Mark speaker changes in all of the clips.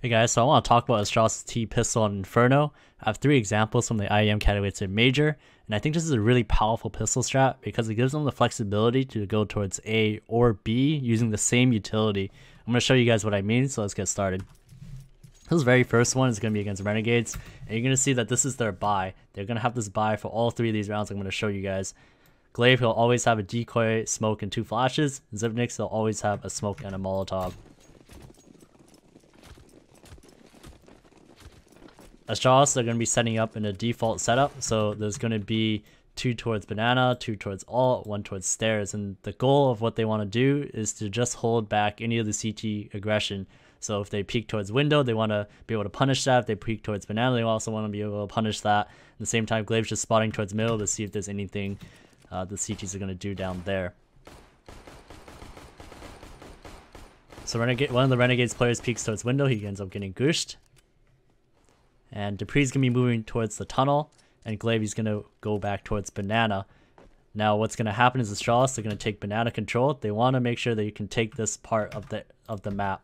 Speaker 1: Hey guys, so I want to talk about Astralis T Pistol and Inferno. I have 3 examples from the IEM Katowice Major, and I think this is a really powerful pistol strat because it gives them the flexibility to go towards A or B using the same utility. I'm going to show you guys what I mean, so let's get started. This very first one is going to be against Renegades, and you're going to see that this is their buy. They're going to have this buy for all 3 of these rounds I'm going to show you guys. Glaive, he'll always have a decoy, smoke, and 2 flashes. Zipnix, he'll always have a smoke and a Molotov. Astralis, they're going to be setting up in a default setup, so there's going to be 2 towards banana, 2 towards alt, 1 towards stairs, and the goal of what they want to do is to just hold back any of the CT aggression. So if they peek towards window, they want to be able to punish that. If they peek towards banana, they also want to be able to punish that. At the same time, Glaive's just spotting towards middle to see if there's anything the CTs are going to do down there. So one of the Renegades players peeks towards window, he ends up getting gooshed. And Dupree's going to be moving towards the tunnel, and Glaive's going to go back towards banana. Now what's going to happen is Astralis, they're going to take banana control. They want to make sure that you can take this part of the map.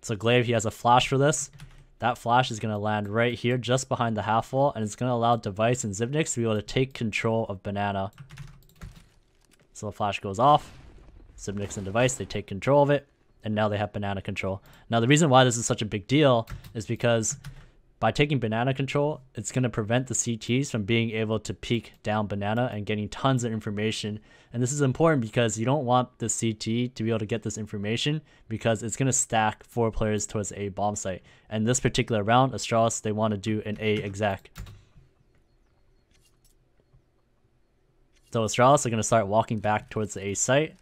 Speaker 1: So Glaive, he has a flash for this. That flash is going to land right here just behind the half wall, and it's going to allow Device and Zipnix to be able to take control of banana. So the flash goes off. Zipnix and Device, they take control of it. And now they have banana control. Now the reason why this is such a big deal is because by taking banana control, it's going to prevent the CTs from being able to peek down banana and getting tons of information. And this is important because you don't want the CT to be able to get this information because it's going to stack 4 players towards a bomb site. And this particular round, Astralis, they want to do an A exec. So Astralis are going to start walking back towards the A site.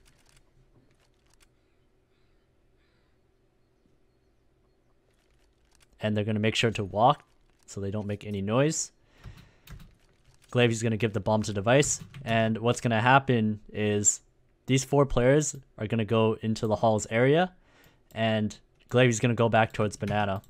Speaker 1: And they're going to make sure to walk so they don't make any noise. Glaive is going to give the bomb to Device. And what's going to happen is these 4 players are going to go into the halls area. And Glaive is going to go back towards banana.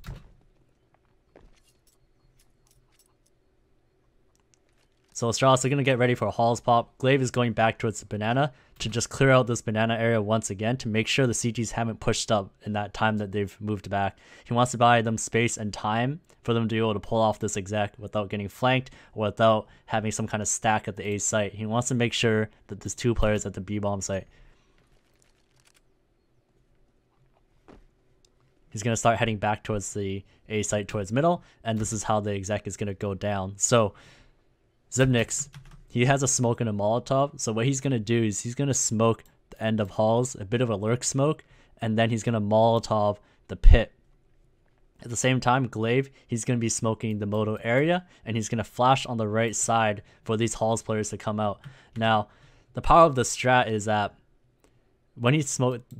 Speaker 1: So Astralis are going to get ready for a halls pop. Glaive is going back towards the banana to just clear out this banana area once again to make sure the CTs haven't pushed up in that time that they've moved back. He wants to buy them space and time for them to be able to pull off this exec without getting flanked or without having some kind of stack at the A site. He wants to make sure that there's 2 players at the B bomb site. He's going to start heading back towards the A site towards middle, and this is how the exec is going to go down. So Zipnix, he has a smoke and a Molotov, so what he's going to do is he's going to smoke the end of halls, a bit of a lurk smoke, and then he's going to Molotov the pit. At the same time, Glaive, he's going to be smoking the moto area, and he's going to flash on the right side for these halls players to come out. Now, the power of the strat is that when he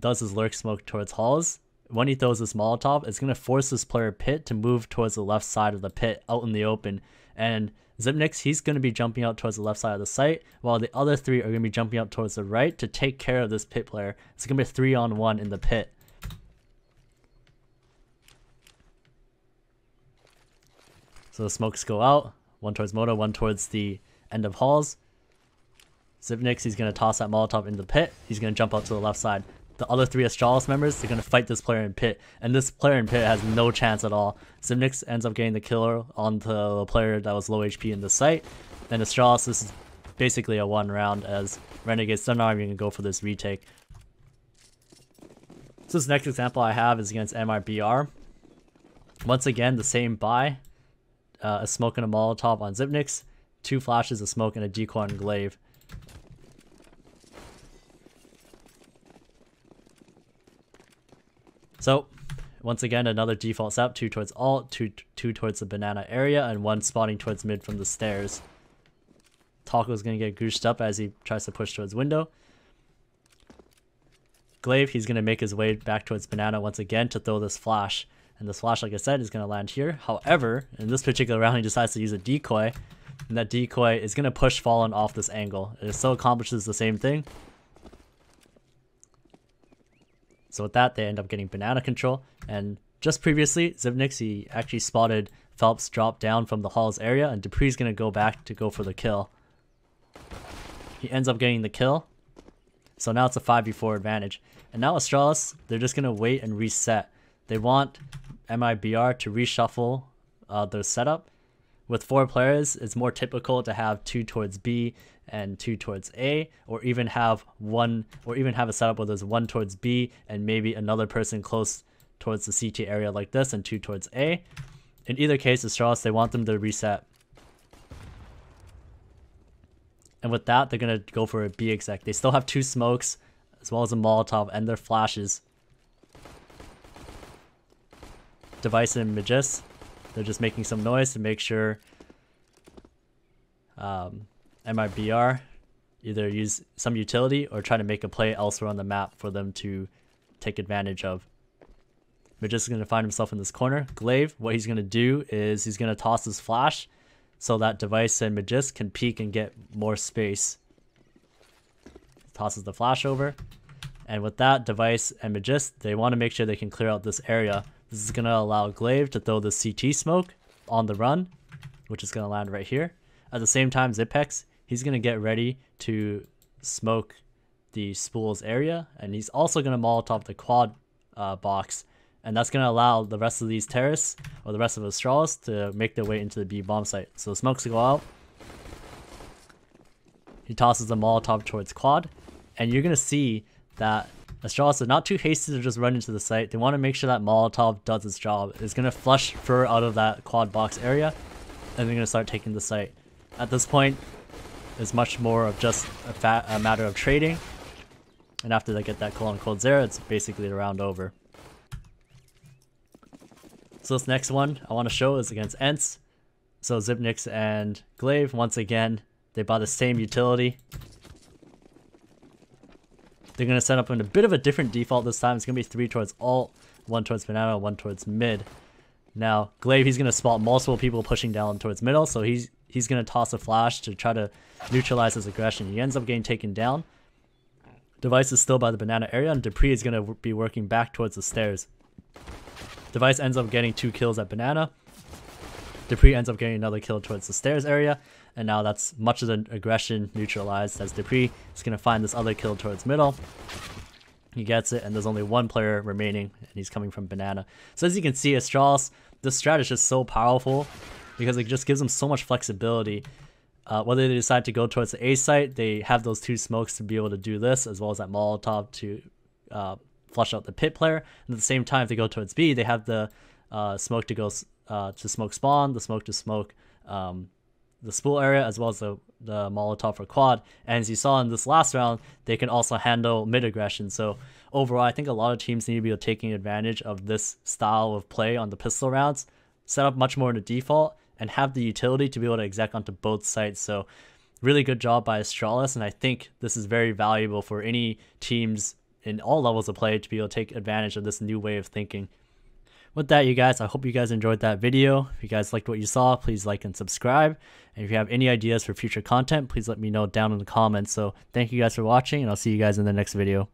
Speaker 1: does his lurk smoke towards halls, when he throws this Molotov, it's going to force this player pit to move towards the left side of the pit out in the open. And Zipnix, he's going to be jumping out towards the left side of the site, while the other 3 are going to be jumping out towards the right to take care of this pit player. It's going to be a 3-on-1 in the pit. So the smokes go out, 1 towards moto, 1 towards the end of halls. Zipnix, he's going to toss that Molotov in the pit. He's going to jump out to the left side. The other 3 Astralis members, they're going to fight this player in pit, and this player in pit has no chance at all. Zipnix ends up getting the killer onto the player that was low HP in the site. Then Astralis, this is basically a 1 round as Renegades, they're not even going to go for this retake. So this next example I have is against MRBR. Once again, the same buy, a smoke and a Molotov on Zipnix, 2 flashes, a smoke, and a decoy on Glaive. So, once again, another default setup, 2 towards alt, 2 towards the banana area, and 1 spotting towards mid from the stairs. Taco's going to get gooshed up as he tries to push towards window. Glaive, he's going to make his way back towards banana once again to throw this flash. And this flash, like I said, is going to land here. However, in this particular round, he decides to use a decoy. And that decoy is going to push Fallen off this angle. It still accomplishes the same thing. So with that, they end up getting banana control. And just previously, Zipnix, he actually spotted Phelps drop down from the halls area, and Dupree's going to go back to go for the kill. He ends up getting the kill. So now it's a 5v4 advantage. And now Astralis, they're just going to wait and reset. They want MIBR to reshuffle their setup. With 4 players, it's more typical to have 2 towards B and 2 towards A, or even have a setup where there's 1 towards B and maybe another person close towards the CT area like this and 2 towards A. In either case, Astralis, they want them to reset. And with that, they're going to go for a B exec. They still have 2 smokes, as well as a Molotov and their flashes. Device and Magis, they're just making some noise to make sure MIBR either use some utility or try to make a play elsewhere on the map for them to take advantage of. Magis is going to find himself in this corner. Glaive, what he's going to do is he's going to toss his flash so that Device and Magis can peek and get more space. Tosses the flash over. And with that, Device and Magis, they want to make sure they can clear out this area. This is going to allow Glaive to throw the CT smoke on the run, which is going to land right here. At the same time, Zipex, he's going to get ready to smoke the spools area. And he's also going to Molotov the quad box. And that's going to allow the rest of these terrorists, or the rest of Astralis, to make their way into the B bomb site. So the smokes go out. He tosses the Molotov towards quad. And you're going to see that Astralis are not too hasty to just run into the site. They want to make sure that Molotov does its job. It's going to flush fur out of that quad box area, and they're going to start taking the site. At this point, it's much more of just a matter of trading. And after they get that quote-unquote 0, it's basically the round over. So this next one I want to show is against Ents. So Zipnix and Glaive, once again, they bought the same utility. They're going to set up in a bit of a different default this time. It's going to be 3 towards alt, 1 towards banana, 1 towards mid. Now, Glaive, he's going to spot multiple people pushing down towards middle, so he's going to toss a flash to try to neutralize his aggression. He ends up getting taken down. Device is still by the banana area, and Dupree is going to be working back towards the stairs. Device ends up getting 2 kills at banana. Dupree ends up getting another kill towards the stairs area. And now that's much of the aggression neutralized, as Dupree is going to find this other kill towards middle. He gets it, and there's only 1 player remaining, and he's coming from banana. So as you can see, Astralis, this strat is just so powerful because it just gives them so much flexibility. Whether they decide to go towards the A site, they have those 2 smokes to be able to do this, as well as that Molotov to flush out the pit player. And at the same time, if they go towards B, they have the smoke to go to smoke spawn, the smoke to smoke the spool area, as well as the Molotov for quad. And as you saw in this last round, they can also handle mid aggression. So overall, I think a lot of teams need to be taking advantage of this style of play on the pistol rounds, set up much more in the default, and have the utility to be able to exec onto both sites. So really good job by Astralis, and I think this is very valuable for any teams in all levels of play to be able to take advantage of this new way of thinking. With that, you guys, I hope you guys enjoyed that video. If you guys liked what you saw, please like and subscribe. And if you have any ideas for future content, please let me know down in the comments. So thank you guys for watching, and I'll see you guys in the next video.